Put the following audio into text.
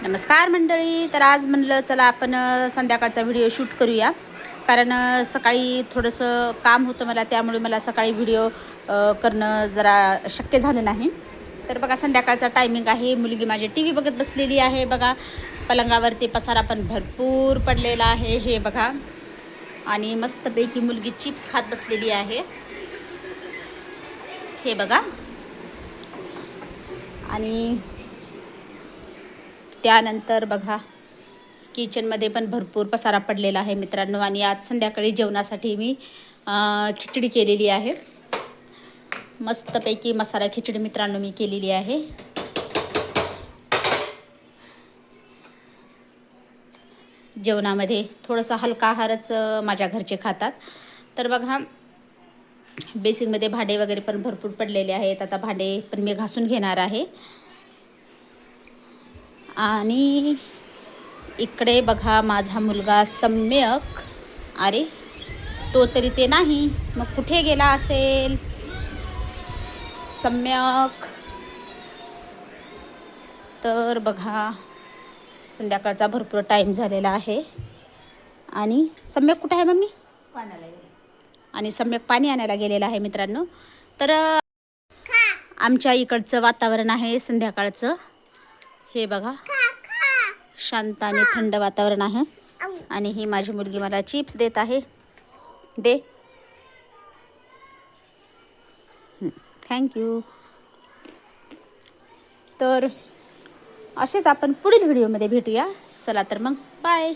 नमस्कार मंडळी. तर आज म्हणलं चला आपण संध्याकाळचा व्हिडिओ शूट करूया, कारण सकाळी थोडंसं काम होतं मला, त्यामुळे मला सकाळी व्हिडिओ करणं जरा शक्य झालं नाही. तर बघा संध्याकाळचा टायमिंग आहे, मुलगी माझी टी व्ही बघत बसलेली आहे. बघा पलंगावरती पसारा पण भरपूर पडलेला आहे हे बघा, आणि मस्तपैकी मुलगी चिप्स खात बसलेली आहे हे बघा. आणि त्यानंतर बघा किचनमध्ये पण भरपूर पसारा पडलेला आहे मित्रांनो. आणि आज संध्याकाळी जेवणासाठी मी खिचडी केलेली आहे, मस्तपैकी मसाला खिचडी मित्रांनो मी केलेली आहे. जेवणामध्ये थोडासा हलका आहारच माझ्या घरचे खातात. तर बघा बेसिनमध्ये भांडे वगैरे पण भरपूर पडलेले आहेत, आता भांडे पण मी घासून घेणार आहे. आणि इकडे बघा माझा मुलगा सम्यक, अरे तो तरी ते नाही, मग कुठे गेला असेल सम्यक. तर बघा संध्याकाळचा भरपूर टाईम झालेला आहे. आणि सम्यक कुठे आहे मम्मी? पाण्याला गेला. आणि सम्यक पाणी आणायला गेलेला आहे मित्रांनो. तर आमच्या इकडचं वातावरण आहे संध्याकाळचं हे बघा, शांत आणि थंड वातावरण आहे. आणि ही माझी मुलगी मला चिप्स देत आहे, दे, थँक्यू. तर असेच आपण पुढील व्हिडिओमध्ये भेटूया. चला तर मग बाय.